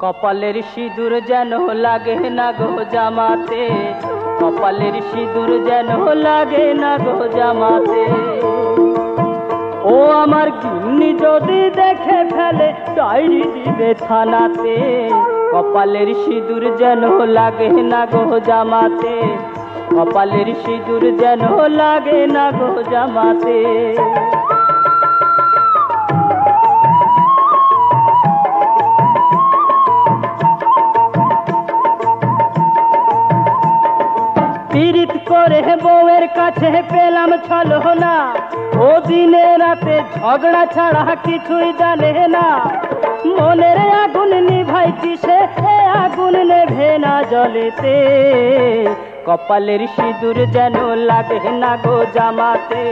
কপালের সিঁদুর যেন লাগে না গো জামাতে, কপালের সিঁদুর যেন লাগে না গো জামাতে। ও আমার গিন্নি যদি দেখে ফেলে ডায়েরি দিবে থানাতে, কপালের সিঁদুর যেন লাগে না গো জামাতে, কপালের সিঁদুর যেন লাগে না গো জামাতে। পীড়িত করে বউয়ের কাছে পেলাম ছলনা, ও দিনে রাতে ঝগড়া ছাড়া কিছুই জানে না। মনের আগুন নিভাই কিসে, এ আগুন নেভে না জলেতে, কপালের সিঁদুর যেন লাগে না গো জামাতে,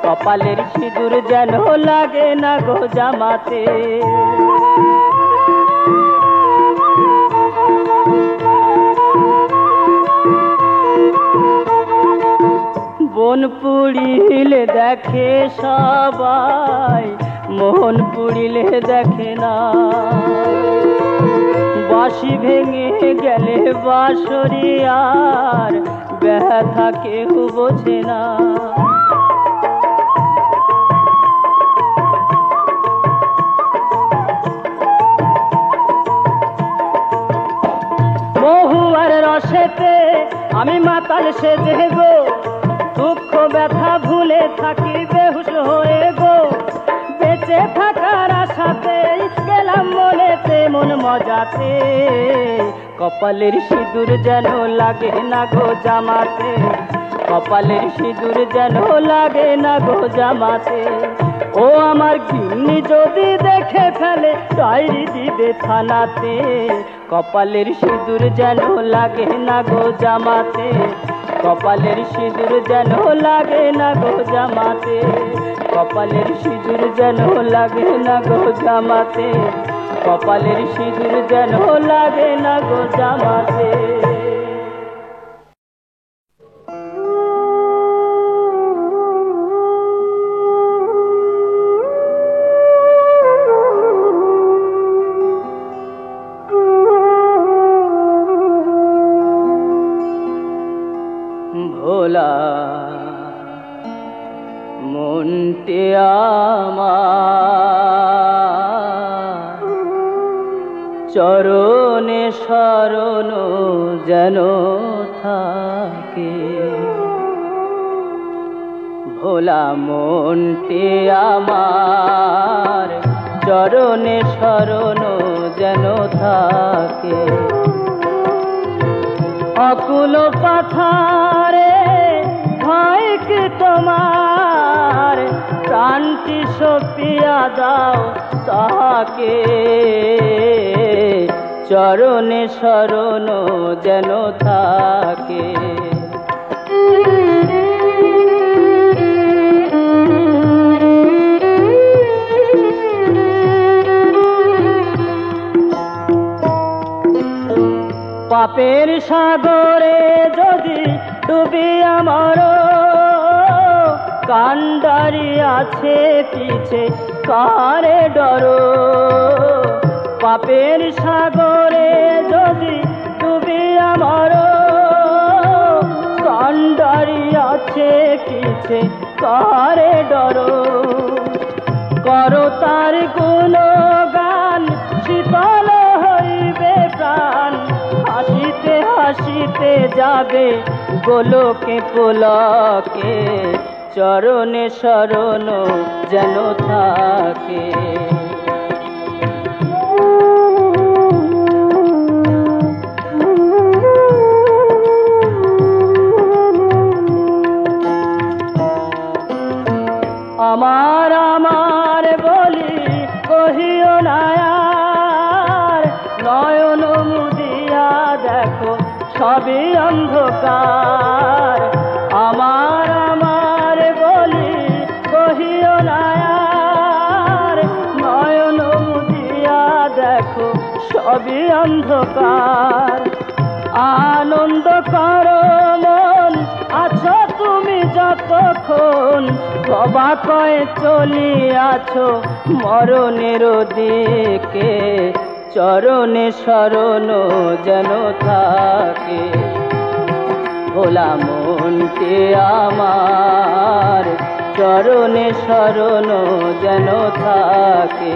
কপালের সিঁদুর যেন লাগে না গো জামাতে। বন পুড়িলে দেখে সবাই, মন পুড়িলে দেখে না। বাঁশি ভেঙে গেলে বাঁশরি আর ব্যথা কেউ বোঝে না। মহুয়ার রসেতে আমি মাতাল সেজে গো, দুঃখ ব্যথা ভুলে থাকি বেহুশ হয়ে গো। বেঁচে থাকার আশাতে গেলাম মনেতে মন মজাতে, কপালের সিঁদুর যেন লাগে না গো জামাতে, কপালের সিঁদুর যেন লাগে না গো জামাতে। ও আমার গিন্নি যদি দেখে ফেলে ডায়েরি দিবে থানাতে, কপালের সিঁদুর যেন লাগে না গো জামাতে, কপালের সিঁদুর যেন লাগে না গো জামাতে, কপালের সিঁদুর যেন লাগে না গো জামাতে, কপালের সিঁদুর যেন লাগে না গো জামাতে। ভোলা মনটি আমার চরণে শরণ যেন থাকে, ভোলা মনটি আমার চরণে শরণ যেন থাকে। অকুল পাথারে ভয় কি তোমার, প্রাণটি সপিয়া দাও তাহাকে, চরণে শরণ যেন থাকে। পাপের সাগরে যদি ডুবি আমার, কান্ডারি আছে পিছে কারে ডর। পাপের সাগরে যদি ডুবি আমার, কান্ডারি আছে পিছে কারে ডর। করো তার গুণগান শীতল হইবে প্রাণ, হাসিতে হাসিতে যাবে গোলকে পুলকে, চরণে শরণ যেন থাকে। আমার আমার বলি কহিও না আর, নয়ন মুদিয়া দেখো সবই অন্ধকার। আমার আমার বলি কহিও না আর, নয়ন মুদিয়া দেখো সবই অন্ধকার। আনন্দ করো মন আছো তুমি যতক্ষণ, অবাকয়ে চলিয়াছ মরণের দিকে, চরণে শরণ যেন থাকে। ভোলা মনকে আমার চরণে শরণ যেন থাকে।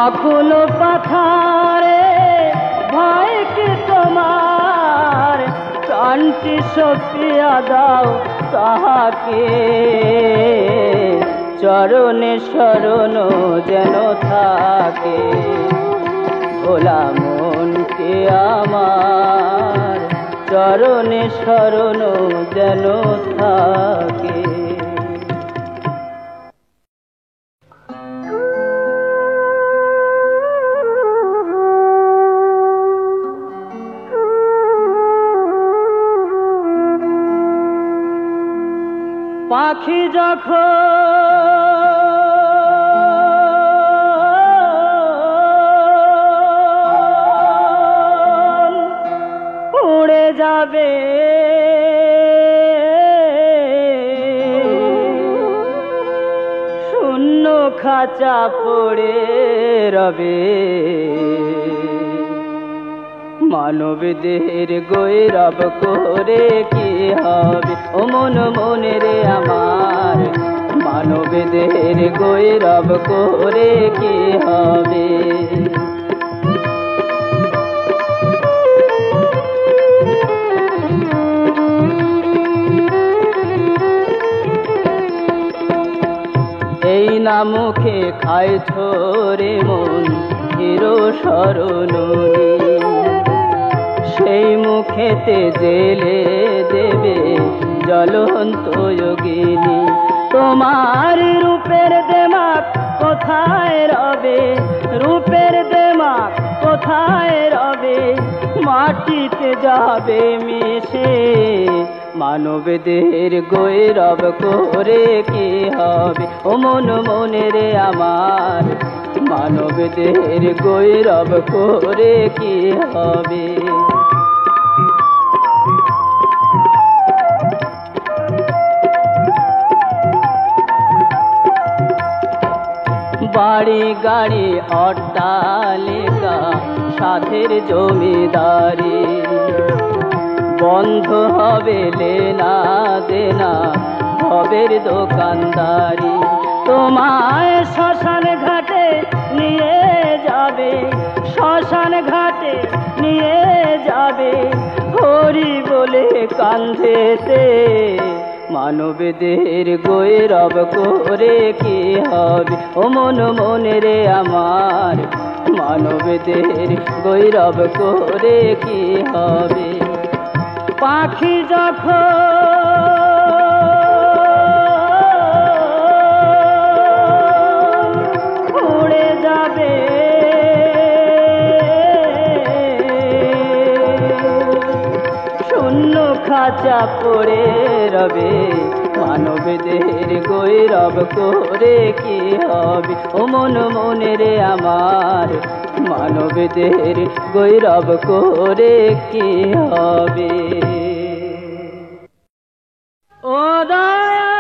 অকুল পাথারে ভয় কি তোমার, প্রাণটি সপিয়া দাও তাহাকে। চরণে শরণ যেন থাকে। ভোলা মনকে আমার চরণে শরণ যেন থাকে। পাখি যখন উড়ে যাবে শূন্য খাঁচা পড়ে রবে, মানব দেহের গৈরব করে কি হবে। ও মন মনে রে আমার, মানব দেহের গৈরব করে কি হবে। এই না মুখে খায় ছোরে মন হিরো শরণী, সেই মুখেতে জেলে দেবে জ্বলন্ত যোগিনী। তোমার রূপের দেমাক কোথায় রবে, রূপের দেমাক কোথায় রবে, মাটিতে যাবে মিশে। মানব দেহের গৈরব করে কি হবে। ও মন মনে রে আমার, মানব দেহের গৈরব করে কি হবে। বাড়ি গাড়ি অট্টালিকা সাধের জমিদারি, বন্ধ হবে লেনা দেনা ভবের দোকানদারি। তোমায় শ্মশান ঘাটে নিয়ে যাবে, শ্মশান ঘাটে নিয়ে যাবে হরি বলে কান্ধেতে। মানব দেহের গৈরব করে কি হবে। ও মন মনে রে আমার, মানব দেহের গৈরব করে কি হবে। পাখি যখন উড়ে যাবে শূন্য খাঁচা পড়ে রবে, মানব দেহের গৈরব করে কি হবে। ও মন মনে রে আমার, মানব দেহের গৈরব করে কি হবে। ও দয়া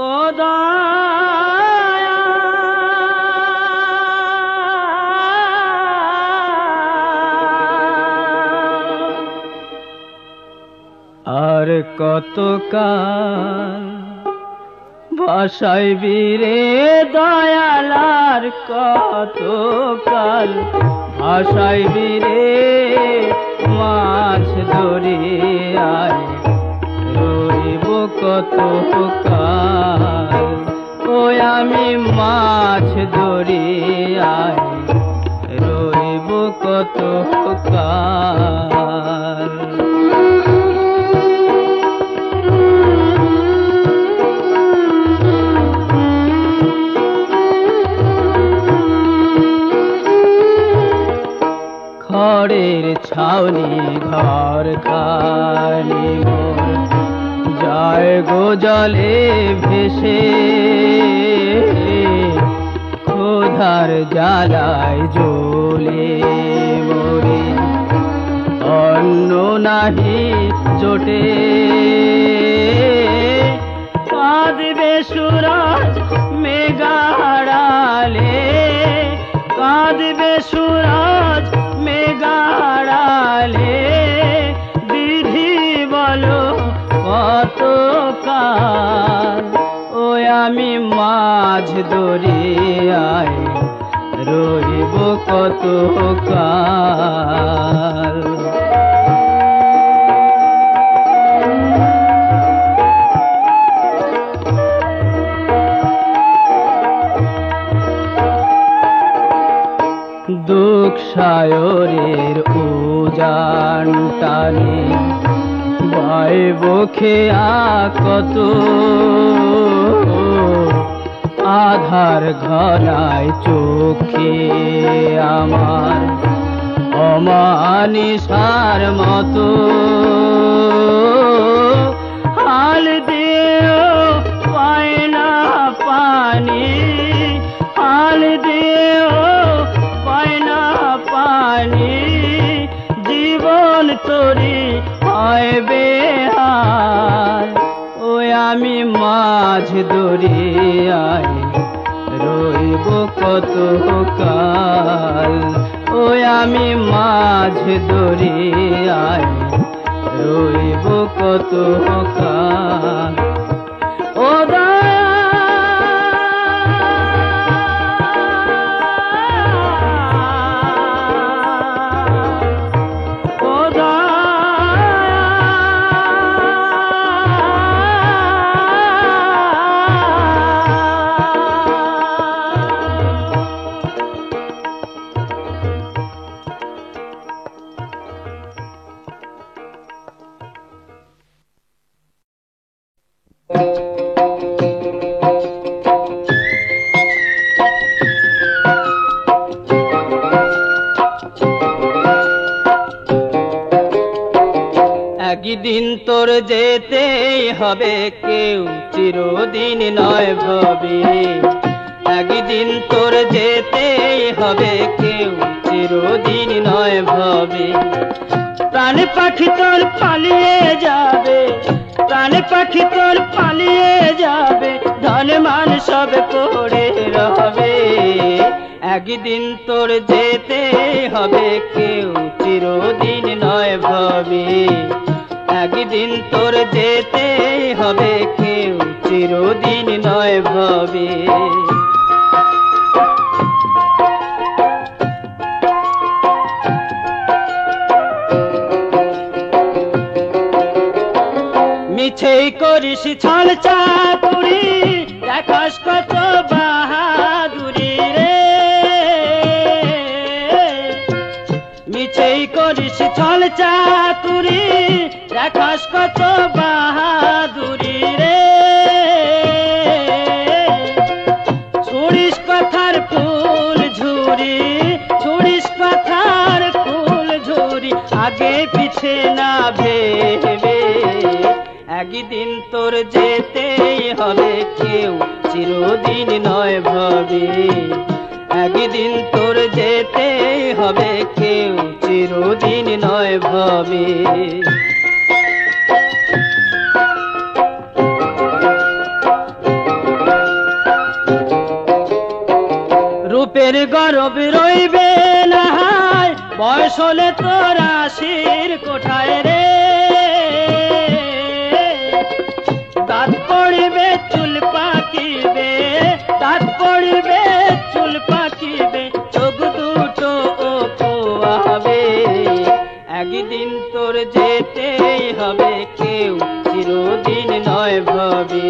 ও দয়া আর কতকাল ভাসাইবি রে দয়ালার, কতকাল ভাসাইবি রে মাছ দরিয়ায় রইব কতকাল। ওই আমি মাছ দরিয়ায় রইব কতকাল। খড়ের ছাউনি ঘর খালি মোর যায় গো জলে ভেসে, ক্ষুধার জ্বালায় জ্বলে মরে অন্ন নাহি জোটে কাঁদবে সুরজ মেঘাড়ালে কাঁদবে সুরজ মেঘাড়ালে দিদি বলো কতকাল ওই আমি মাঝ দরিয়ায় রইব কতকাল দুঃখ সায়রের উজান টানে বাইব খেয়া কত আধার ঘনায় চোখে আমার অমানিসার মতো হাল দিও পায় না পানি হাল দিও পায় না পানি জীবন তোরি হয় বেহাল ওই আমি মাঝ দরিয়ায় রইব কতকাল ওই আমি মাঝ দরিয়ায় রইব কতকাল ও একদিন তোর যেতেই হবে কেউ চিরদিন নয় ভবে একদিন তোর যেতেই হবে কেউ চিরদিন নয় ভবে প্রাণ পাখি তোর পালিয়ে যাবে প্রাণ পাখি তোর পালিয়ে যাবে ধন মান সব পড়ে রবে একদিন তোর যেতেই হবে কেউ চিরদিন নয় ভবে একদিন তোর যেতেই হবে কেউ চিরদিন নয় ভবে মিছেই করিস ছল চাতুরি দেখাস কত বাহাদুরি রে মিছেই করিস ছল চাতুরি দেখাস কত বাহাদুরি রে ছুড়িস কথার ফুল ঝুরি ছুড়িস কথার ফুল ঝুরি আগে পিছে না ভেবে একদিন তোর যেতেই হবে কেউ চিরদিন নয় ভবে একদিন তোর যেতেই হবে কেউ চিরদিন নয় ভবে রূপের গরব রইবে না বয়স হলে তোর আশির কোঠায় রে দাঁত পড়িবে চুল পাকিবে দাঁত পড়িবে চুল পাকিবে চোখ দুটো পোয়াবে একদিন তোর যেতেই হবে কেউ চিরদিন নয় ভবে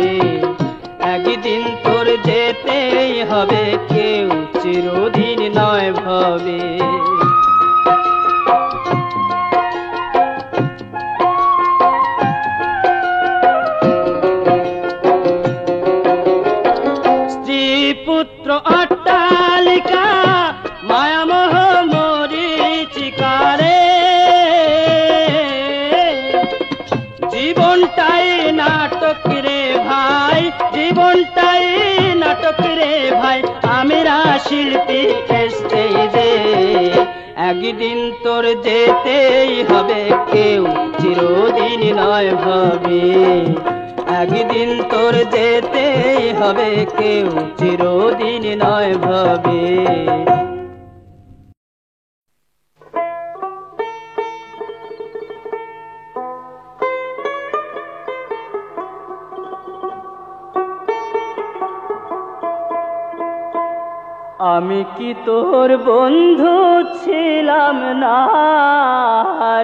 একদিন তোর যেতেই হবে কেউ চিরদিন নয় ভবে পুত্র অট্টালিকা মায়ামোহ মরীচিকারে জীবনটাই নাটক রে ভাই জীবনটাই নাটক রে ভাই আমরা শিল্পী স্টেজে একদিন তোর যেতেই হবে, কেউ চিরদিন নয় ভাবে। একদিন তোর যেতেই হবে, কেউ চিরদিন নয় ভাবে। আমি কি তোর বন্ধু ছিলাম না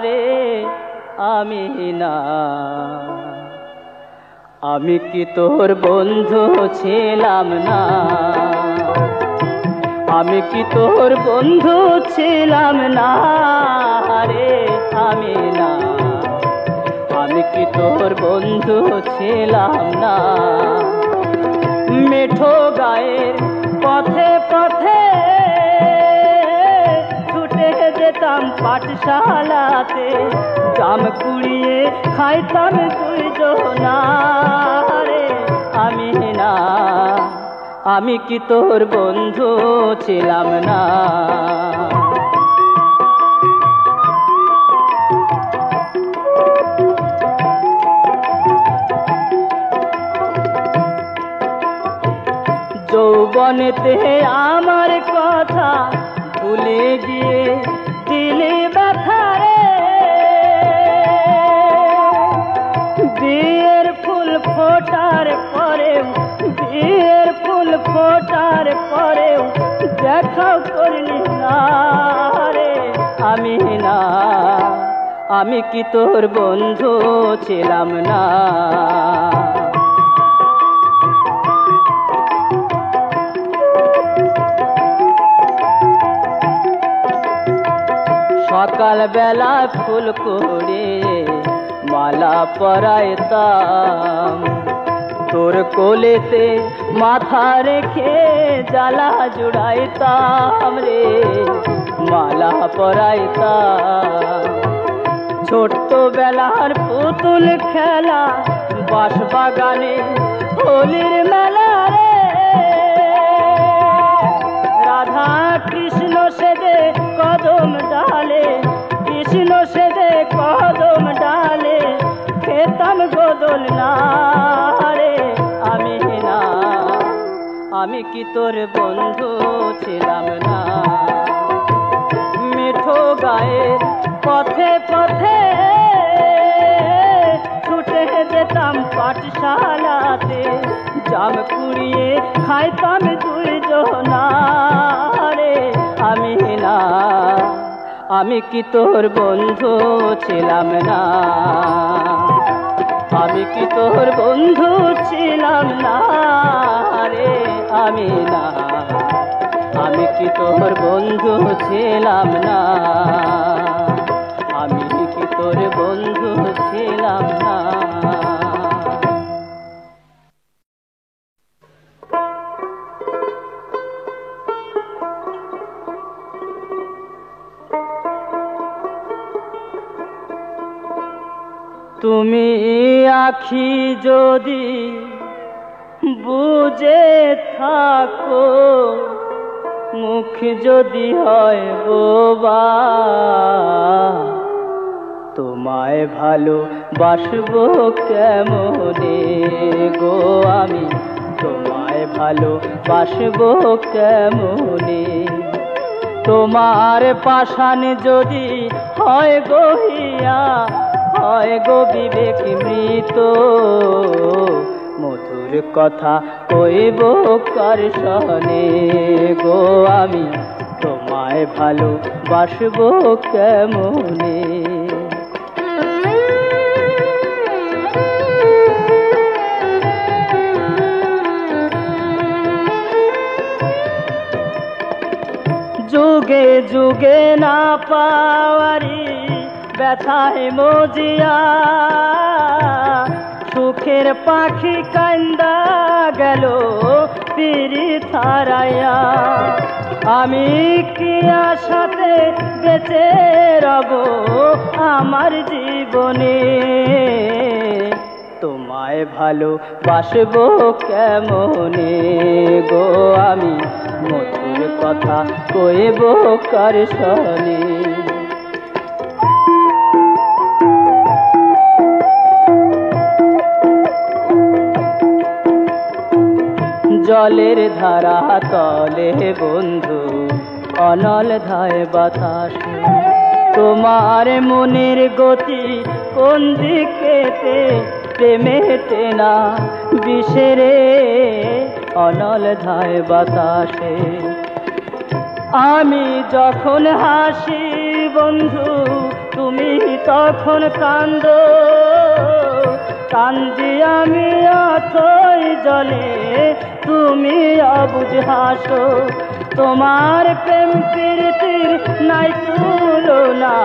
রে? আমি না। আমি কি তোর বন্ধু ছিলাম না? আমি কি তোর বন্ধু ছিলাম না রে? আমি না। আমি কি তোর বন্ধু ছিলাম না? মেঠো গায়ের পথে পথে ছুটে যেতাম পাঠশালাতে, জাম কুড়িয়ে খাইতাম দুইজনা রে। আমি না। আমি কি তোর বন্ধু ছিলাম না? যৌবনেতে আমার কথা ভুলে গিয়ে দিলে ব্যথা রে। বিয়ের ফুল ফোটার পরেও, বিয়ের ফুল ফোটার পরেও দেখাও করলি না রে। আমি না। আমি কি তোর বন্ধু ছিলাম না? সকাল বেলা ফুল করে মালা পরাইতাম, তোর কোলেতে মাথা রেখে জ্বালা জুড়াইতাম রে। মালা পরাইতাম। ছোট্ট বেলার পুতুল খেলা, বাঁশ বাগানে হোলির মেলা রে। রাধা কৃষ্ণ সেজে কদম ডালে, কৃষ্ণ সেজে কদম ডালে খেতাম গদল না রে। আমি না। আমি কি তোর বন্ধু ছিলাম না? মেঠো গায়ের পথে পথে ছুটে যেতাম পাঠশালাতে, জাম কুড়িয়ে খাইতাম দুইজনা রে। আমি না। আমি কি তোর বন্ধু ছিলাম না? আমি কি তোর বন্ধু ছিলাম না রে? আমি না। আমি কি তোর বন্ধু ছিলাম না? আমি কি তোর বন্ধু ছিলাম না? তুমি আখি যদি বুঝে থাকো, মুখ যদি হয় বোবা, তোমায় ভালোবাসবো কেমনে গো আমি? তোমায় ভালোবাসবো কেমনে? তোমার পাষাণ যদি হয় গো হিয়া, হয় গো বিবেক মৃত, মধুর কথা কইব কার সনে গো আমি? তোমায় ভালোবাসবো কেমনে? যুগে যুগে না পাওয়ারি ব্যথায় মজিয়া, সুখের পাখি কান্দা গেল পিরিত হারাইয়া। আমি কি আশাতে বেঁচে রব আমার জীবনে? তোমায় ভালোবাসবো কেমনে গো আমি? মধুর কথা কইব কার সনে? জলের ধারা তলে বন্ধু অনল ধায় বাতাসে তোমার মনের গতি কোন দিকেতে প্রেমেতে না বিষেরে অনল ধায় বাতাসে আমি যখন হাসি বন্ধু তুমি তখন কান্দো কান্দি আমি অথই জলে তুমি অবুঝ হাসো তোমার প্রেম প্রীতির নাই তুলনা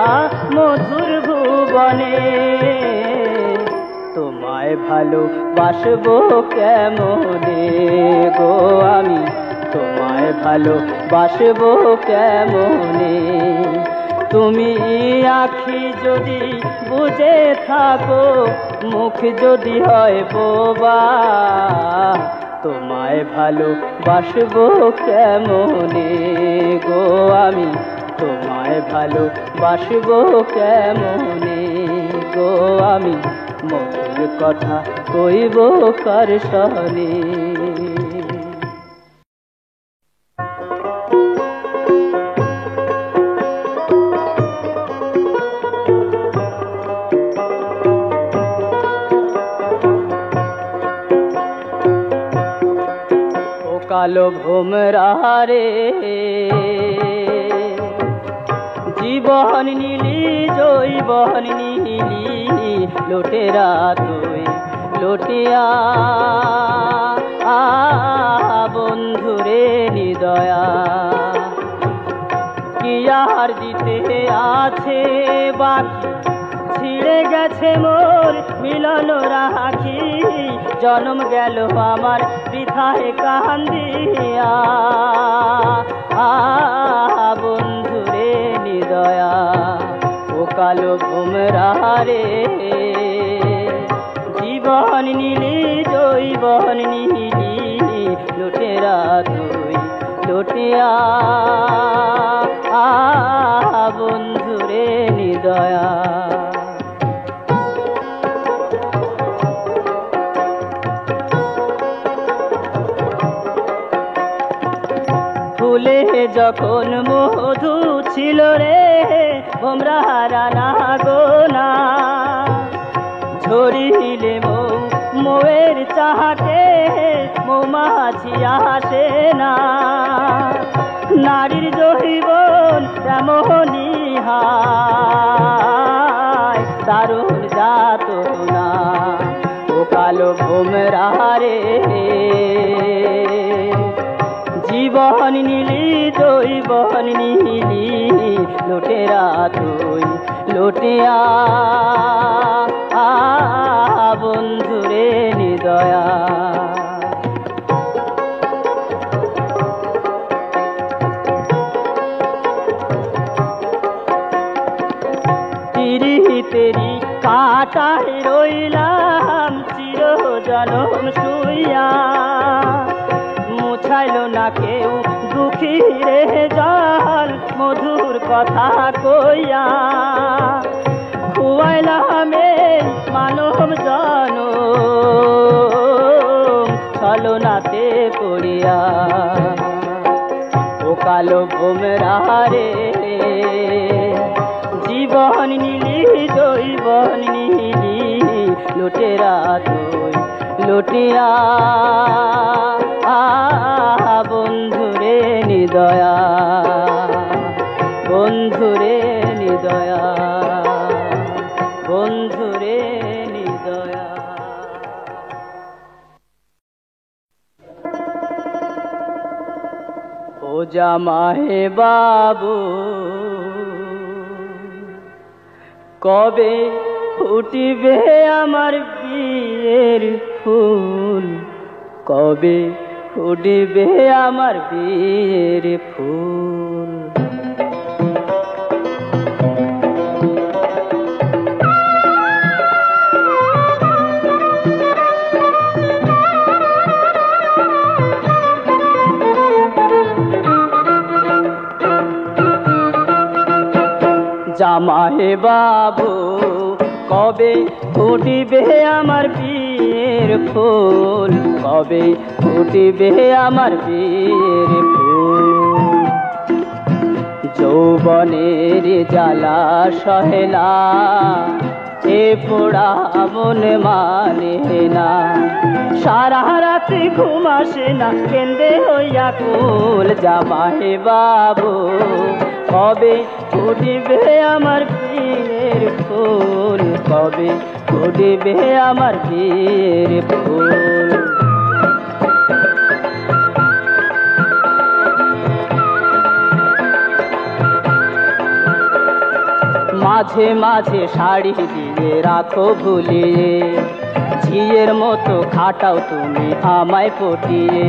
মধুর ভুবনে তোমায় ভালোবাসবো কেমনে গো আমি তোমায় ভালোবাসবো কেমনে তুমি আখি যদি বুঝে থাকো মুখ যদি হয় বোবা তোমায় ভালোবাসবো কেমনে গো আমি তোমায় ভালোবাসবো কেমনে গো আমি মধুর কথা কইব কার সনে কালো ভোমরা রে জীবন নীলি জৈবন নীলি লোটেরা তুই লোটিয়া বন্ধুরে নিদয়া কি আর দিতে আছে বাকি ছিড়ে গেছে মোর মিলন রাখি জন্ম গেল আমার বৃথায় কান্দিয়া বন্ধুরে নিদয়া ও কালো ভোমরা রে জীবন নীলি জৈবন নীলি লোটেরা তুই লোটিয়া বন্ধুরে নিদয়া ফুলে যখন মধু ছিল রে ভোমরা রানা গোনা ঝরিলে মৌয়ের চাহাতে মৌমাছি আসে না নারীর জৈবন তেমনি হায় দারুণ যাত না ও কালো ভোমরা রে জীবন নীলি জৈবন নীলি লোটেরা তুই লোটিয়া বন্ধুরে নিদয়া তেরি কাটায় রইলাম চির জনম শুইয়া মুছাইল না কেউ দুঃখী রে জল মধুর কথা কইয়া খুয়াইলাম মানব জন ছলনাতে পড়িয়া ও কালো ভোমরা রে জীবন নীলি জৈবন নীলি লোটেরা তুই লোটিয়া বন্ধুরে নিদয়া বন্ধুরে নিদয়া বন্ধুরে নিদয়া ও জামাই বাবু কবে ফুটিবে আমার বিয়ের ফুল কবে ফুটিবে আমার বিয়ের ফুল জামাই বাবু কবে ফুটিবে আমার বিয়ে বিয়ের ফুল, কবে ফুটিবে আমার বিয়ের ফুল। যৌবনের জ্বালা সহে না, এ পোড়া মন মানে না। সারা রাতে ঘুম আসে না, কেন্দে হইয়া কুল। জামাই বাবু, কবে ফুটিবে আমার বিয়ের ফুল, কবে ফুটিবে আমার বিয়ের ফুল। মাঝে মাঝে শাড়ি দিয়ে রাখো ভুলিয়ে, ঝিয়ের মতো খাটাও তুমি আমায় পটিয়ে।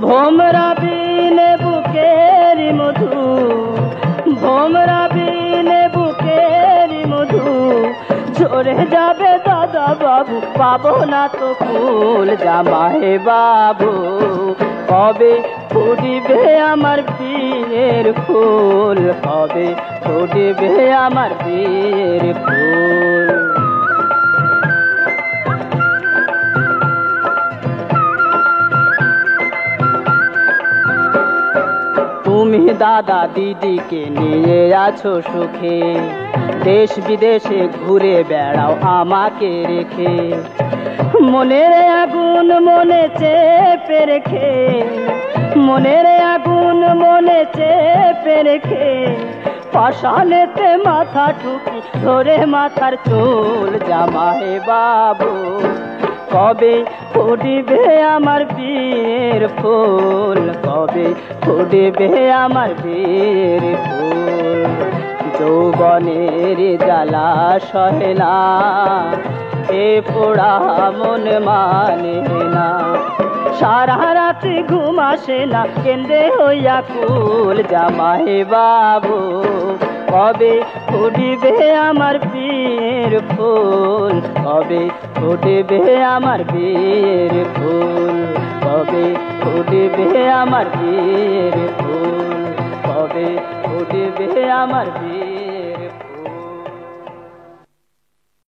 ভোমরা বিনে বুকের মধু, ভোমরা বিনে বুকের মধু, ঝরে যাবে দাদা বাবু, পাবো না তো ফুল। জামাই বাবু, কবে ফুটিবে আমার বিয়ের ফুল, কবে ফুটিবে আমার বিয়ের ফুল। তুমি দাদা দিদিকে নিয়ে আছো সুখে, দেশ বিদেশে ঘুরে বেড়াও আমাকে রেখে। মনের আগুন মনে চেপে রেখে, মনের আগুন মনে চেপে রেখে, পাষাণেতে মাথা ঠুকি ধরে মাথার চুল। জামাই বাবু, কবে ফুটিবে আমার বিয়ের ফুল, কবে ফুটিবে আমার বিয়ের ফুল। যৌবনের জ্বালা সহে না, এ পোড়া মন মানে না। সারা রাতে ঘুম আসে না, কেন্দে হইয়া কুল। জামাই বাবু, কবে ফুটিবে আমার বিয়ের ফুল, কবে ফুটিবে আমার বিয়ের ফুল, কবে ফুটিবে আমার বিয়ের ফুল, কবে ফুটিবে আমার বিয়ের